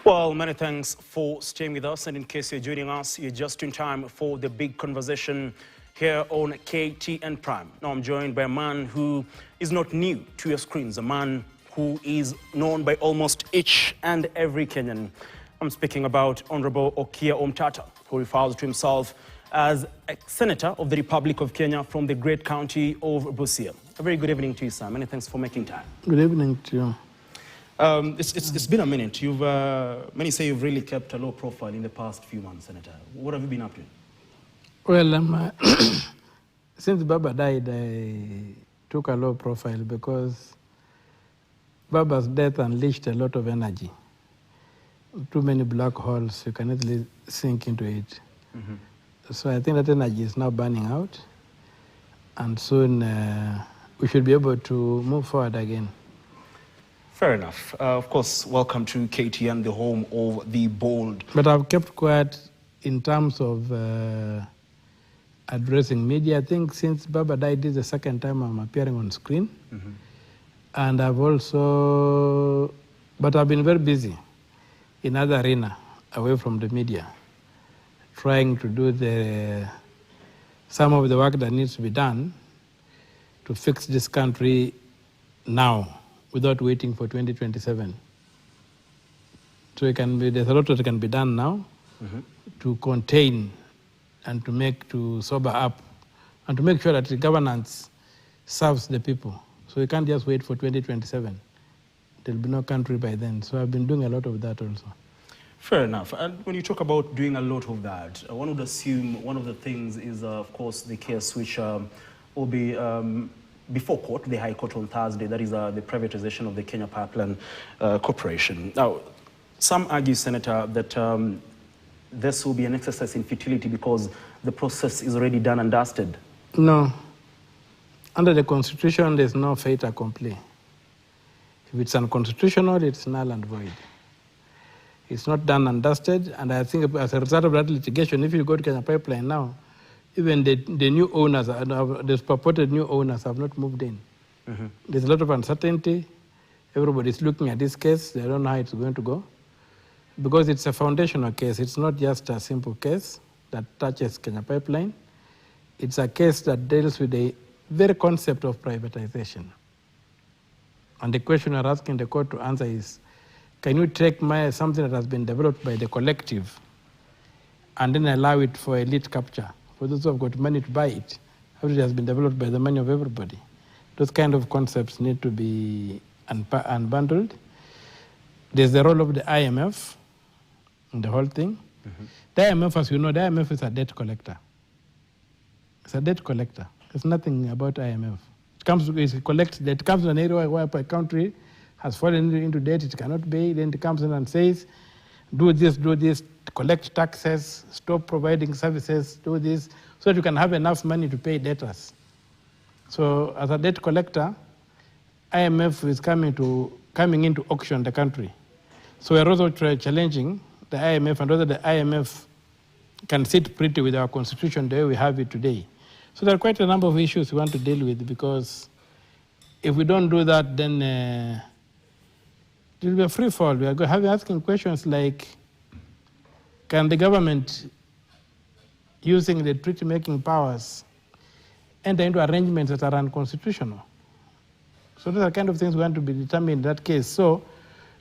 Well, many thanks for staying with us. And in case you're joining us, you're just in time for the big conversation here on KTN Prime. Now, I'm joined by a man who is not new to your screens, a man who is known by almost each and every Kenyan. I'm speaking about Honorable Okiya Omtatah, who refers to himself as a senator of the Republic of Kenya from the great county of Busia. A very good evening to you, sir. Many thanks for making time. Good evening to you. It's been a minute. Many say you've really kept a low profile in the past few months, Senator. What have you been up to? Well, since Baba died, I took a low profile because Baba's death unleashed a lot of energy. Too many black holes, you can easily sink into it. So I think that energy is now burning out, and soon we should be able to move forward again. Fair enough. Of course, welcome to KTN, the home of the bold. But I've kept quiet in terms of addressing media. I think since Baba died, this is the second time I'm appearing on screen. And I've also, but I've been very busy in other arena, away from the media, trying to do some of the work that needs to be done to fix this country now, without waiting for 2027. So there's a lot that can be done now to contain and to sober up and to make sure that the governance serves the people. So we can't just wait for 2027. There'll be no country by then. So I've been doing a lot of that also. Fair enough. And when you talk about doing a lot of that, one would assume one of the things is, of course, the case which will be before court, the High Court on Thursday, that is the privatisation of the Kenya Pipeline Corporation. Now, some argue, Senator, that this will be an exercise in futility because the process is already done and dusted. No. Under the Constitution, there's no fait accompli. If it's unconstitutional, it's null and void. It's not done and dusted, and I think as a result of that litigation, if you go to Kenya Pipeline now, even the new owners, the purported new owners have not moved in. There's a lot of uncertainty. Everybody's looking at this case. They don't know how it's going to go. Because it's a foundational case. It's not just a simple case that touches Kenya Pipeline. It's a case that deals with the very concept of privatization. And the question we're asking the court to answer is, can you take something that has been developed by the collective and then allow it for elite capture? For those who have got money to buy it, after it has been developed by the money of everybody. Those kind of concepts need to be unbundled. There's the role of the IMF in the whole thing. The IMF, as you know, the IMF is a debt collector. It's a debt collector. There's nothing about IMF. It collects debt. It comes to an area where a country has fallen into debt, it cannot pay, then it comes in and says, do this, collect taxes, stop providing services, do this, so that you can have enough money to pay debtors. So as a debt collector, IMF is coming into auction the country. So we're also challenging the IMF and whether the IMF can sit pretty with our constitution the way we have it today. So there are quite a number of issues we want to deal with, because if we don't do that, then it will be a free fall. We are asking questions like, can the government, using the treaty-making powers, enter into arrangements that are unconstitutional? So those are the kind of things we want to be determined in that case. So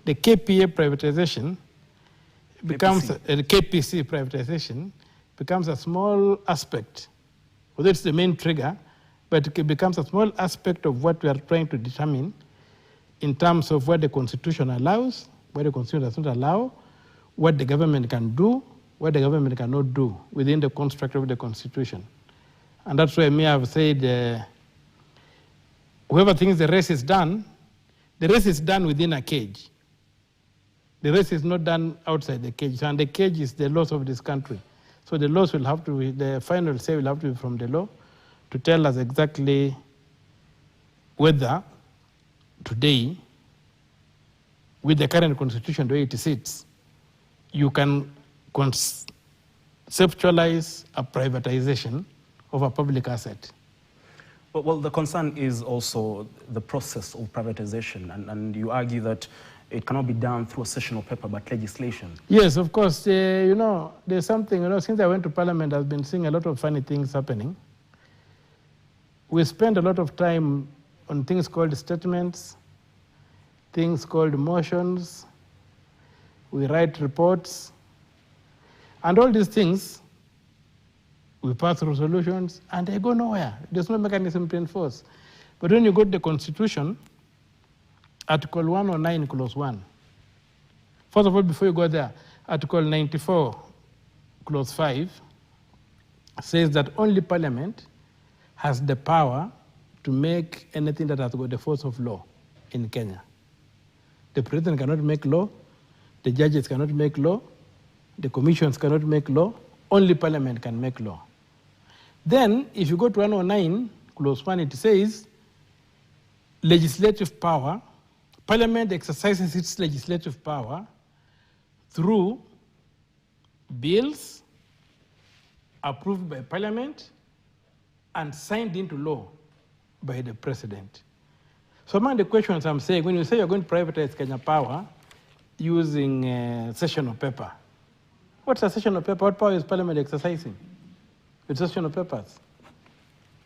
the KPA privatization becomes, the KPC privatization becomes a small aspect, although it's the main trigger, but it becomes a small aspect of what we are trying to determine in terms of what the Constitution allows, what the Constitution does not allow, what the government can do, what the government cannot do within the construct of the Constitution. And that's why me have said, whoever thinks the race is done within a cage. The race is not done outside the cage, and the cage is the laws of this country. So the laws will have to be, the final say will have to be from the law to tell us exactly whether today, with the current constitution the way it sits, you can conceptualize a privatization of a public asset. Well, the concern is also the process of privatization, and you argue that it cannot be done through a sessional paper, but legislation. Yes, of course. There's something, since I went to Parliament, I've been seeing a lot of funny things happening. We spend a lot of time on things called statements, things called motions. We write reports. And all these things, we pass resolutions, and they go nowhere. There's no mechanism to enforce. But when you go to the Constitution, Article 109, Clause 1. First of all, before you go there, Article 94, Clause 5 says that only Parliament has the power to make anything that has got the force of law in Kenya. The President cannot make law, the judges cannot make law, the commissions cannot make law, only Parliament can make law. Then, if you go to 109, Clause 1, it says, legislative power, Parliament exercises its legislative power through bills approved by Parliament and signed into law by the President. So among the questions I'm saying, when you say you're going to privatize Kenya Power using sessional paper, what's a sessional paper? What power is Parliament exercising with sessional papers?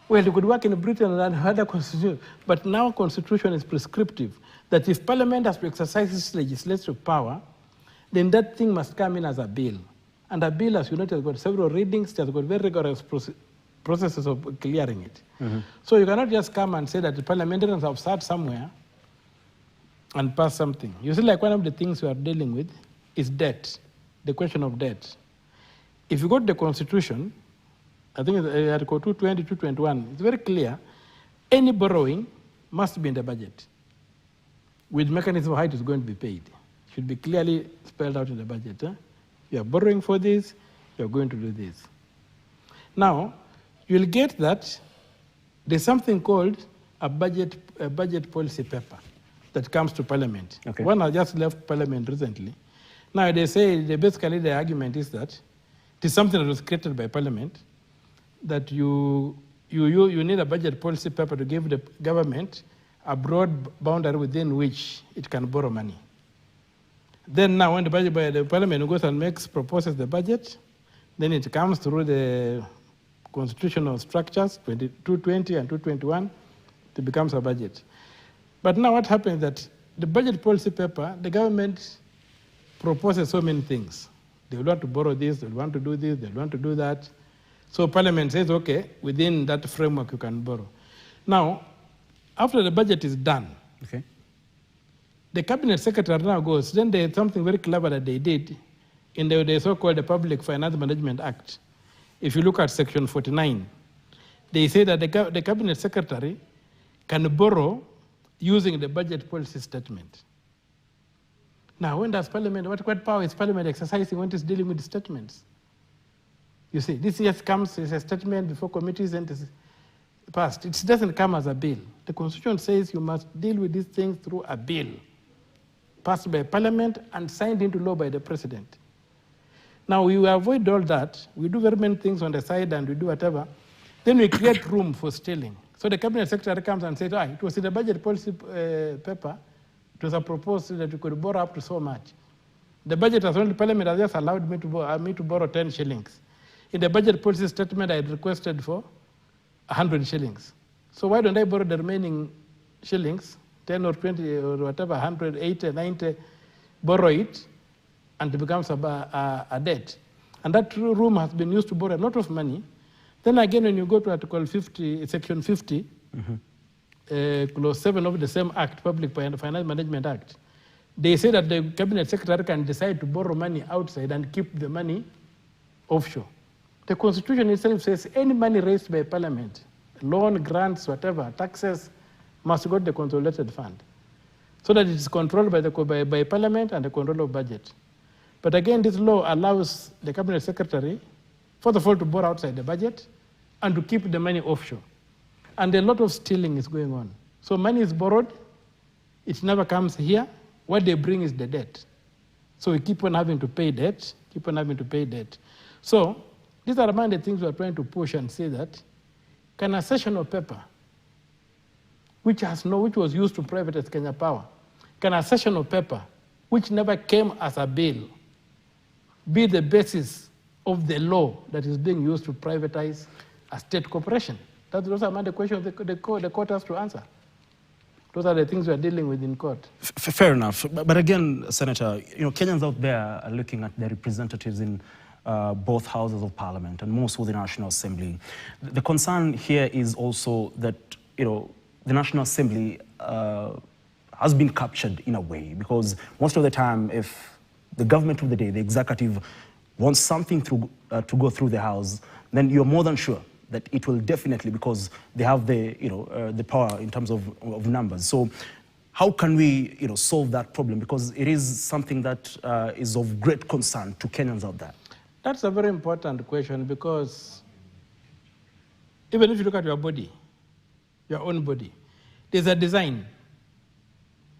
Well, you could work in Britain and other constitutions, but now Constitution is prescriptive that if Parliament has to exercise its legislative power, then that thing must come in as a bill. And a bill, as you know, has got several readings, it has got very rigorous processes of clearing it. Mm-hmm. So you cannot just come and say that the parliamentarians have sat somewhere and passed something. You see, like one of the things we are dealing with is debt, the question of debt. If you go to the Constitution, I think it's Article 220, 221, it's very clear, any borrowing must be in the budget with mechanism of how it is going to be paid. It should be clearly spelled out in the budget. You are borrowing for this, you are going to do this. Now, you'll get that there's something called a budget policy paper that comes to Parliament. Okay. One has just left Parliament recently. Now, basically the argument is that it is something that was created by Parliament, that you need a budget policy paper to give the government a broad boundary within which it can borrow money. Then now when the Parliament goes and proposes the budget, then it comes through the constitutional structures, 220 and 221, it becomes a budget. But now what happens is that the budget policy paper, the government proposes so many things. They want to borrow this, they want to do this, they want to do that. So Parliament says, okay, within that framework you can borrow. Now, after the budget is done, okay, the Cabinet Secretary now goes, then there's something very clever that they did in the so-called Public Finance Management Act. If you look at Section 49, they say that the Cabinet Secretary can borrow using the budget policy statement. Now, when does Parliament, what power is Parliament exercising when it is dealing with the statements? You see, this just comes as a statement before committees and is passed. It doesn't come as a bill. The Constitution says you must deal with these things through a bill passed by Parliament and signed into law by the President. Now, we avoid all that. We do very many things on the side and we do whatever. Then we create room for stealing. So the Cabinet Secretary comes and says, it was in the budget policy paper. It was a proposal that we could borrow up to so much. The budget has only, Parliament has just allowed me to borrow 10 shillings. In the budget policy statement, I had requested for 100 shillings. So why don't I borrow the remaining shillings, 10 or 20 or whatever, 100, 80, 90, borrow it, and it becomes a debt. And that room has been used to borrow a lot of money. Then again, when you go to Article 50, Section 50, Clause 7 of the same Act, Public Finance Management Act, they say that the Cabinet Secretary can decide to borrow money outside and keep the money offshore. The Constitution itself says any money raised by Parliament, loan, grants, whatever, taxes, must go to the consolidated fund, so that it is controlled by Parliament and the control of budget. But again, this law allows the Cabinet Secretary, first of all, to borrow outside the budget and to keep the money offshore. And a lot of stealing is going on. So money is borrowed, it never comes here. What they bring is the debt. So we keep on having to pay debt, keep on having to pay debt. So these are among the things we are trying to push and say that, can a sessional paper, which was used to privatize Kenya Power, can a sessional paper which never came as a bill, be the basis of the law that is being used to privatize a state corporation? Those are the questions the court has to answer. Those are the things we are dealing with in court. Fair enough. But again, Senator, Kenyans out there are looking at their representatives in both houses of parliament and more so the National Assembly. The concern here is also that, the National Assembly has been captured in a way, because most of the time, if the government of the day, the executive, wants something to go through the House, then you're more than sure that it will definitely, because they have the, the power in terms of numbers. So how can we, solve that problem? Because it is something that is of great concern to Kenyans out there. That's a very important question, because even if you look at your body, your own body, there's a design.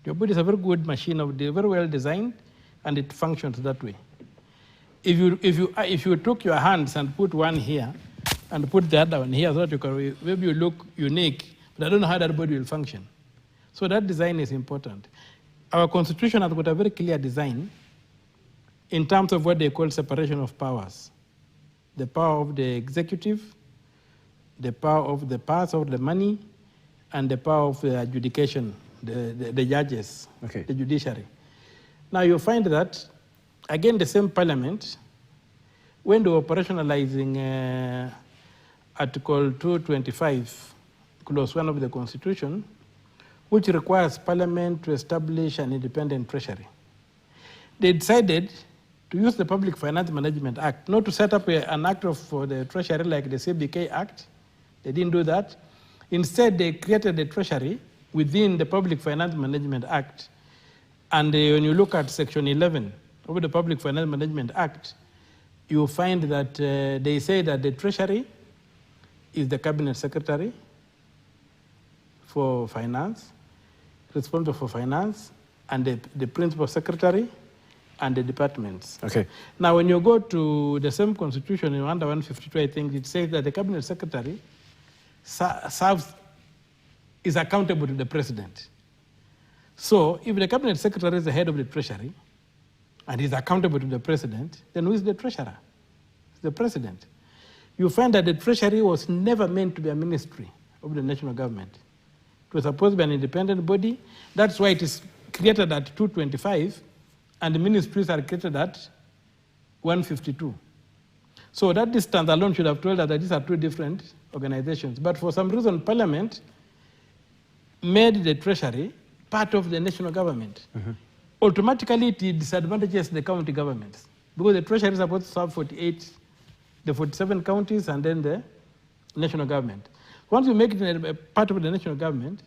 Your body is a very good machine, very well designed, and it functions that way. If you took your hands and put one here, and put the other one here, so that maybe you look unique, but I don't know how that body will function. So that design is important. Our constitution has got a very clear design in terms of what they call separation of powers. The power of the executive, the power of the pass of the money, and the power of the adjudication, the judges, okay, the judiciary. Now you find that, again, the same parliament, when they were operationalizing Article 225, Clause 1 of the Constitution, which requires Parliament to establish an independent treasury. They decided to use the Public Finance Management Act, not to set up an act for the treasury like the CBK Act. They didn't do that. Instead, they created a treasury within the Public Finance Management Act. And when you look at Section 11 of the Public Finance Management Act, you find that they say that the treasury is the cabinet secretary for finance, responsible for finance, and the principal secretary, and the departments. Okay. Now, when you go to the same constitution, under 152, I think it says that the cabinet secretary is accountable to the president. So, if the cabinet secretary is the head of the treasury, and is accountable to the president, then who is the treasurer? It's the president. You find that the treasury was never meant to be a ministry of the national government. It was supposed to be an independent body. That's why it is created at 225, and the ministries are created at 152. So that distance alone should have told us that these are two different organizations. But for some reason, Parliament made the treasury part of the national government. Mm-hmm. Automatically, it disadvantages the county governments, because the treasury is supposed to serve the 47 counties, and then the national government. Once you make it a part of the national government,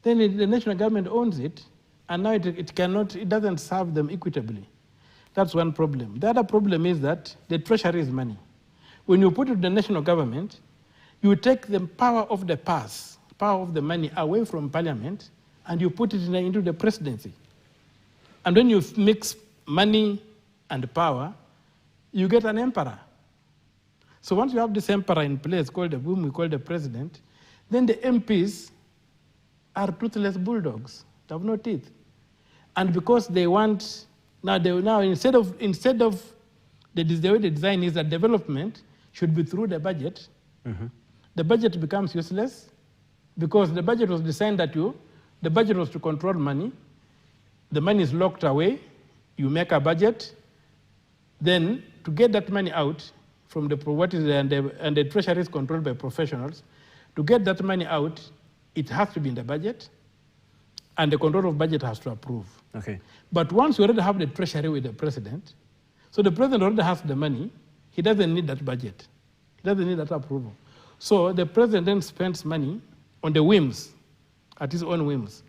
then the national government owns it, and now it doesn't serve them equitably. That's one problem. The other problem is that the treasury is money. When you put it in the national government, you take the power of the purse, power of the money away from Parliament, and you put it into the presidency. And when you mix money and power, you get an emperor. So once you have this emperor in place, called the whim, we call the president, then the MPs are toothless bulldogs. They have no teeth. And because they want, instead of the way the design is that development should be through the budget, mm-hmm, the budget becomes useless, because the budget was designed the budget was to control money. The money is locked away. You make a budget. Then to get that money out from and the treasury is controlled by professionals. To get that money out, it has to be in the budget, and the control of budget has to approve. Okay. But once you already have the treasury with the president, so the president already has the money, he doesn't need that budget. He doesn't need that approval. So the president then spends money on the whims, at his own whims.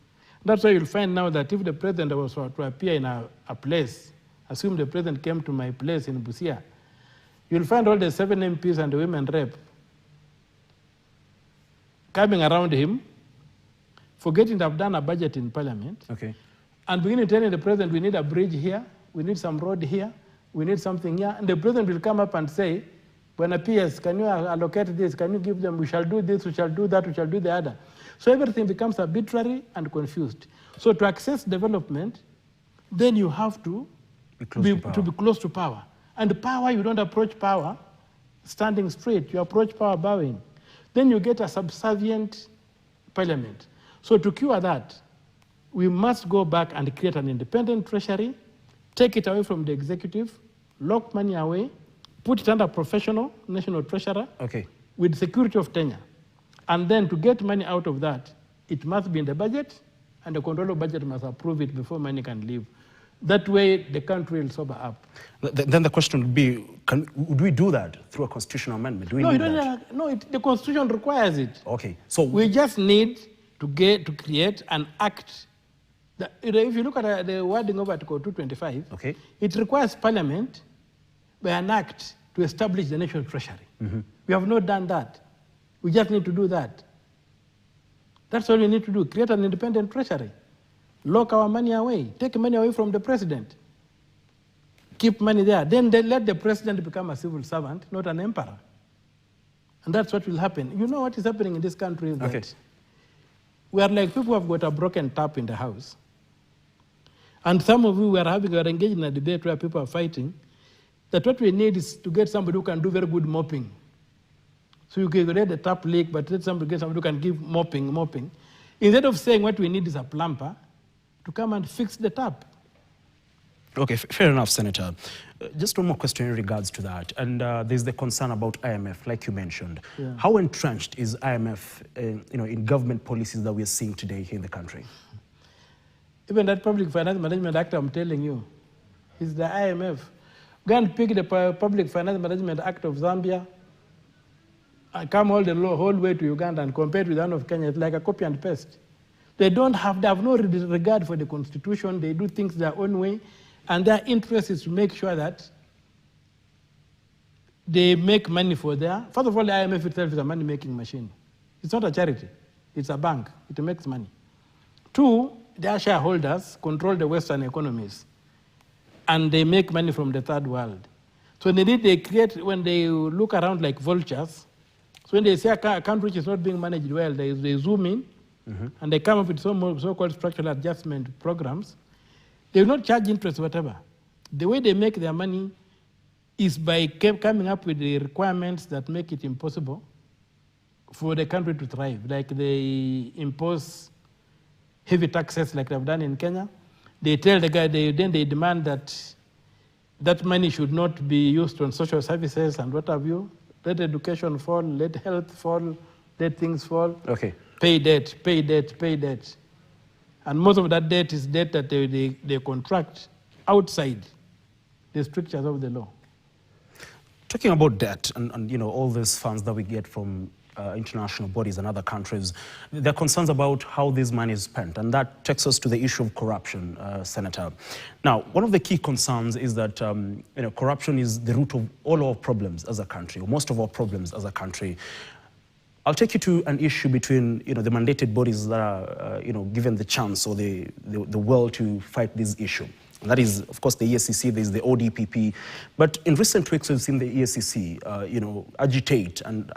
That's why you'll find now that if the president was to appear in a place, assume the president came to my place in Busia, you'll find all the 7 MPs and the women rep coming around him, forgetting to have done a budget in Parliament, okay, and beginning telling the president, we need a bridge here, we need some road here, we need something here. And the president will come up and say, when PS, can you allocate this? Can you give them, we shall do this, we shall do that, we shall do the other. So everything becomes arbitrary and confused. So to access development, then you have to be close to power. And power, you don't approach power standing straight, you approach power bowing. Then you get a subservient parliament. So to cure that, we must go back and create an independent treasury, take it away from the executive, lock money away, put it under professional national treasurer with security of tenure. And then to get money out of that, it must be in the budget, and the controller of budget must approve it before money can leave. That way, the country will sober up. Then the question would be, would we do that through a constitutional amendment? Do we need that? No, the Constitution requires it. Okay. So we just need to create an act. If you look at the wording of Article 225, it requires Parliament by an act to establish the national treasury. We have not done that. We just need to do that. That's all we need to do, create an independent treasury. Lock our money away, take money away from the president. Keep money there. Then they let the president become a civil servant, not an emperor. And that's what will happen. You know what is happening in this country is that we are like people who have got a broken tap in the house. And some of you we are engaged in a debate where people are fighting, that what we need is to get somebody who can do very good mopping. So you can let the tap leak, but let somebody get somebody who can give mopping. Instead of saying what we need is a plumber to come and fix the tap. Okay, fair enough, Senator. Just one more question in regards to that. And there's the concern about IMF, like you mentioned. How entrenched is IMF in government policies that we're seeing today here in the country? Even that Public Finance Management Act I'm telling you is the IMF. Go and pick the Public Finance Management Act of Zambia, and come all the whole way to Uganda and compare it with that of Kenya. It's like a copy and paste. They have no regard for the Constitution. They do things their own way. And their interest is to make sure that they make money for their... First of all, the IMF itself is a money-making machine. It's not a charity. It's a bank. It makes money. Two, their shareholders control the Western economies. And they make money from the third world. So they create, when they look around like vultures, so when they see a country which is not being managed well, they zoom in, and they come up with so-called structural adjustment programs. They will not charge interest, whatever. The way they make their money is by coming up with the requirements that make it impossible for the country to thrive. Like they impose heavy taxes like they've done in Kenya. They tell the guy, then they demand that money should not be used on social services and what have you. Let education fall, let health fall, let things fall. Pay debt. And most of that debt is debt that they contract outside the strictures of the law. Talking about debt and all these funds that we get from international bodies and other countries, there are concerns about how this money is spent, and that takes us to the issue of corruption, Senator. Now, one of the key concerns is that corruption is the root of all our problems as a country, or most of our problems as a country. I'll take you to an issue between the mandated bodies that are given the chance or the will to fight this issue. And that is, of course, the EACC, there's the ODPP. But in recent weeks, we've seen the EACC, agitate and,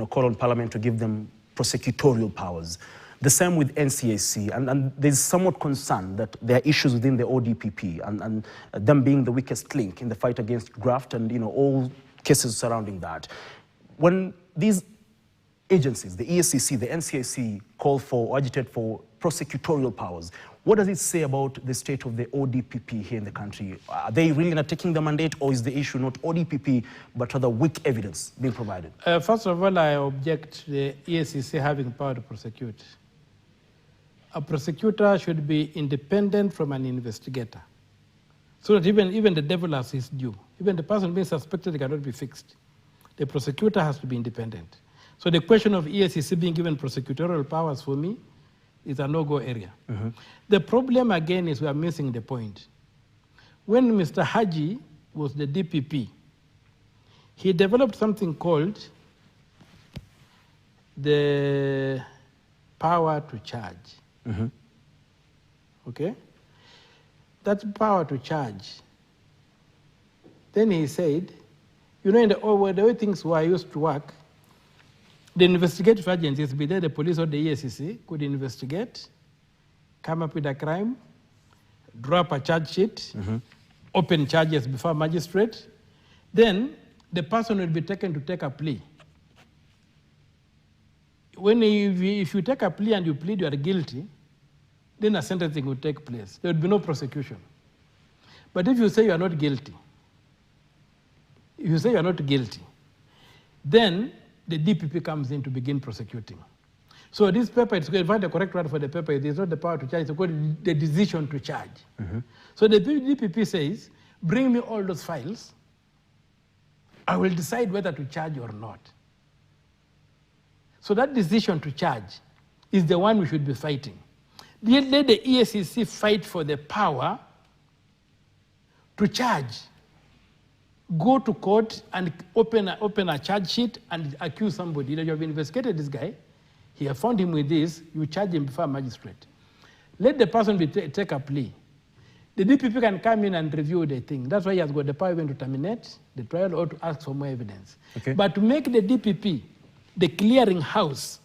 call on Parliament to give them prosecutorial powers. The same with NCAC. And there's somewhat concern that there are issues within the ODPP and them being the weakest link in the fight against graft and, all cases surrounding that. When these agencies, the EACC, the NCAC, call for or agitate for prosecutorial powers, what does it say about the state of the ODPP here in the country? Are they really not taking the mandate, or is the issue not ODPP, but rather weak evidence being provided? First of all, I object to the EACC having power to prosecute. A prosecutor should be independent from an investigator, so that even the devil has his due. Even the person being suspected cannot be fixed. The prosecutor has to be independent. So the question of EACC being given prosecutorial powers for me is a no-go area. The problem again is we are missing the point. When Mr. Haji was the DPP, he developed something called the power to charge. Okay? That power to charge. Then he said, in the way things were used to work, the investigative agencies, be they the police or the EACC, could investigate, come up with a crime, draw up a charge sheet, open charges before a magistrate. Then the person will be taken to take a plea. If you take a plea and you plead you are guilty, then a sentencing will take place. There will be no prosecution. But if you say you are not guilty, then the DPP comes in to begin prosecuting. So this paper, it's going to find the correct word for the paper. It is not the power to charge, it's called the decision to charge. So the DPP says, bring me all those files. I will decide whether to charge or not. So that decision to charge is the one we should be fighting. Let the EACC fight for the power to charge. Go to court and open a charge sheet and accuse somebody. You have investigated this guy. You have found him with this. You charge him before a magistrate. Let the person take a plea. The DPP can come in and review the thing. That's why he has got the power even to terminate the trial or to ask for more evidence. Okay. But to make the DPP the clearing house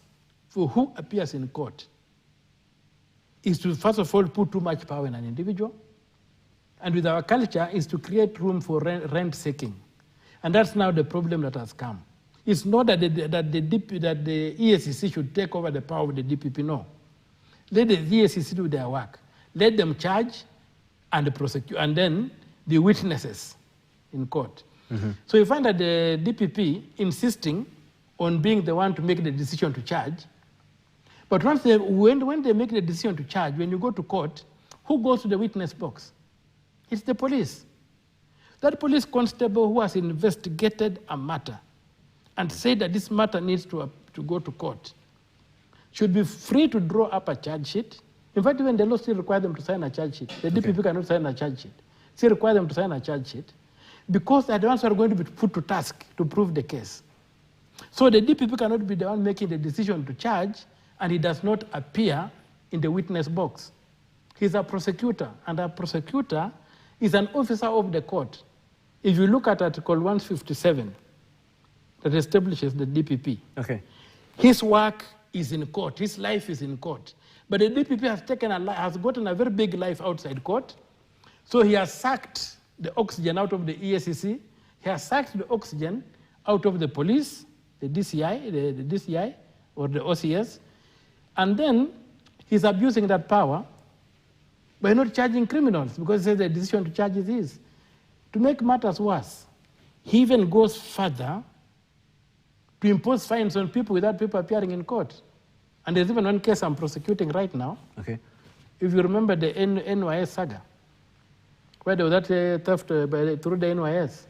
for who appears in court is to, first of all, put too much power in an individual. And with our culture is to create room for rent seeking. And that's now the problem that has come. It's not that the EACC should take over the power of the DPP, no. Let the EACC do their work. Let them charge and prosecute, and then the witnesses in court. So you find that the DPP insisting on being the one to make the decision to charge. But once when they make the decision to charge, when you go to court, who goes to the witness box? It's the police. That police constable who has investigated a matter and said that this matter needs to go to court should be free to draw up a charge sheet. In fact, even the law still requires them to sign a charge sheet. The DPP cannot sign a charge sheet. Still requires them to sign a charge sheet because they're the ones who are going to be put to task to prove the case. So the DPP cannot be the one making the decision to charge, and he does not appear in the witness box. He's a prosecutor, and a prosecutor is an officer of the court. If you look at Article 157 that establishes the DPP, his work is in court, his life is in court. But the DPP has gotten a very big life outside court, so he has sucked the oxygen out of the EACC, he has sucked the oxygen out of the police, the DCI, the DCI or the OCS, and then he's abusing that power by not charging criminals because he says the decision to charge is his. To make matters worse, he even goes further to impose fines on people without people appearing in court. And there's even one case I'm prosecuting right now. If you remember the NYS saga, where there was that theft through the NYS,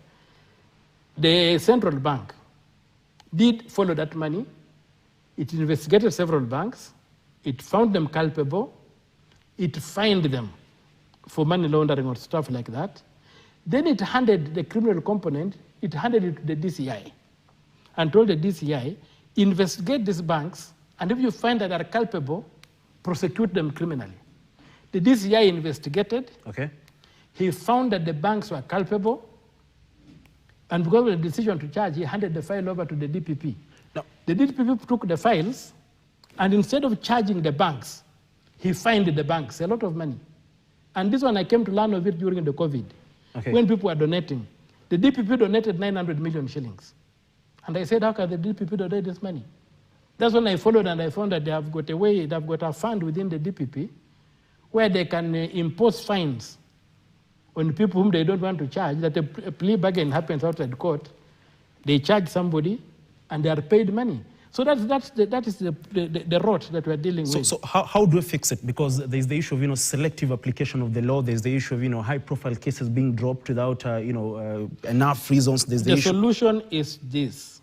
the central bank did follow that money. It investigated several banks. It found them culpable. It fined them for money laundering or stuff like that. Then it handed the criminal component, it handed it to the DCI and told the DCI, investigate these banks, and if you find that they are culpable, prosecute them criminally. The DCI investigated. He found that the banks were culpable, and because of the decision to charge, he handed the file over to the DPP. Now, the DPP took the files, and instead of charging the banks, he fined the banks a lot of money. And this one, I came to learn of it during the COVID, when people were donating. The DPP donated 900 million shillings. And I said, how can the DPP donate this money? That's when I followed and I found that they have got a way, they've got a fund within the DPP where they can impose fines on people whom they don't want to charge, that a plea bargain happens outside court, they charge somebody and they are paid money. So that is the rot that we're dealing with. So how do we fix it? Because there's the issue of selective application of the law. There's the issue of high-profile cases being dropped without enough reasons. There's the solution is this: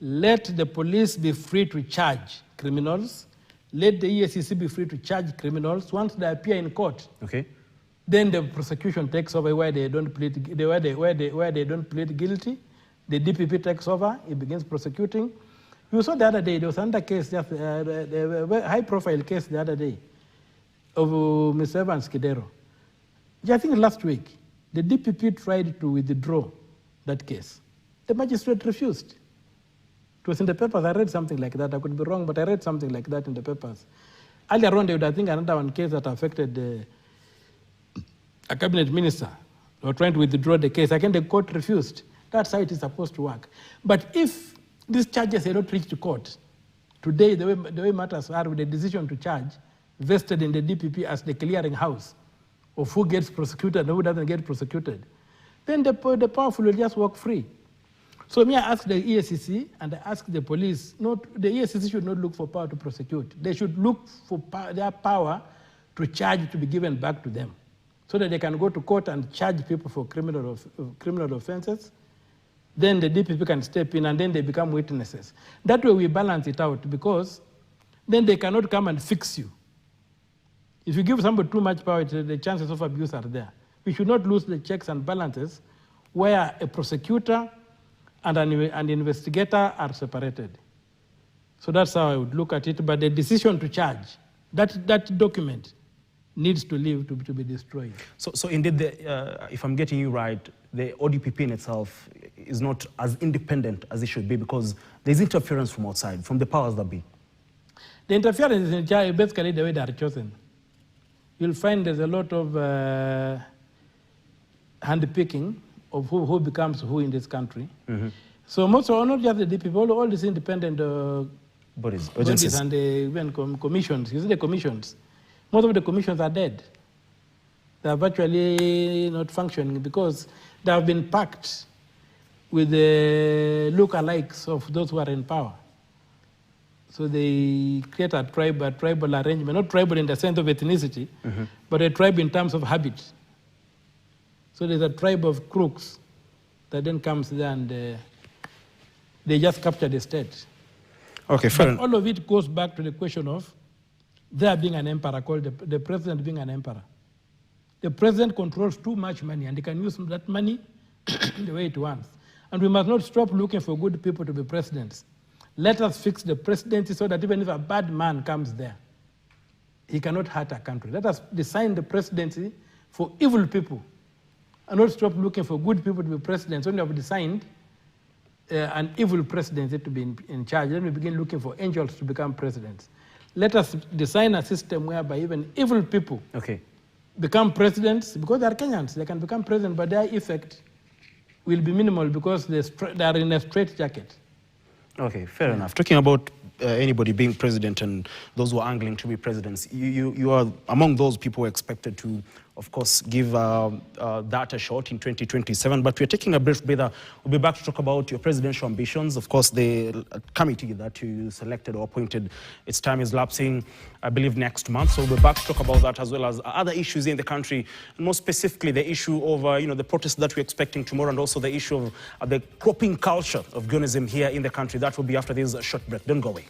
let the police be free to charge criminals. Let the EACC be free to charge criminals. Once they appear in court, then the prosecution takes over where they don't plead, where they don't plead guilty. The DPP takes over. It begins prosecuting. You saw the other day, there was another case, just a high-profile case the other day of Mr. Evans Kidero. I think last week, the DPP tried to withdraw that case. The magistrate refused. It was in the papers. I read something like that. I could be wrong, but I read something like that in the papers. Earlier on, there was, I think, another one case that affected a cabinet minister. They were trying to withdraw the case. Again, the court refused. That's how it is supposed to work. But if these charges had not reached the court, today, the way matters are, with the decision to charge vested in the DPP as the clearing house of who gets prosecuted and who doesn't get prosecuted, then the powerful will just walk free. So me, I ask the EACC and I ask the police, the EACC should not look for power to prosecute. They should look for their power to charge to be given back to them, so that they can go to court and charge people for criminal offenses. Then the DPP can step in and then they become witnesses. That way we balance it out, because then they cannot come and fix you. If you give somebody too much power, the chances of abuse are there. We should not lose the checks and balances where a prosecutor and an investigator are separated. So that's how I would look at it. But the decision to charge, that document needs to leave to be destroyed. So indeed, if I'm getting you right, the ODPP in itself is not as independent as it should be, because there's interference from outside, from the powers that be. The interference is basically the way they are chosen. You'll find there's a lot of handpicking of who becomes who in this country. Mm-hmm. So most of, not just the DPP, all these independent bodies, agencies, and even commissions. You see the commissions. Most of the commissions are dead. They are virtually not functioning because they have been packed with the lookalikes of those who are in power. So they create a tribal arrangement, not tribal in the sense of ethnicity, mm-hmm. but a tribe in terms of habit. So there's a tribe of crooks that then comes there and they just capture the state. Okay, fair enough. All of it goes back to the question of there being an emperor, called the president being an emperor. The president controls too much money and he can use that money the way it wants. And we must not stop looking for good people to be presidents. Let us fix the presidency so that even if a bad man comes there, he cannot hurt our country. Let us design the presidency for evil people and not stop looking for good people to be presidents. When we have designed an evil presidency to be in charge, then we begin looking for angels to become presidents. Let us design a system whereby even evil people become presidents, because they are Kenyans. They can become president, but their effect will be minimal because they are in a straitjacket. Okay, fair enough. Talking about anybody being president and those who are angling to be presidents, you are among those people expected to, of course, give that a shot in 2027. But we're taking a brief breather. We'll be back to talk about your presidential ambitions. Of course, the committee that you selected or appointed, its time is lapsing, I believe, next month. So we'll be back to talk about that, as well as other issues in the country, and more specifically the issue of the protests that we're expecting tomorrow, and also the issue of the cropping culture of Gunism here in the country. That will be after this short break. Don't go away.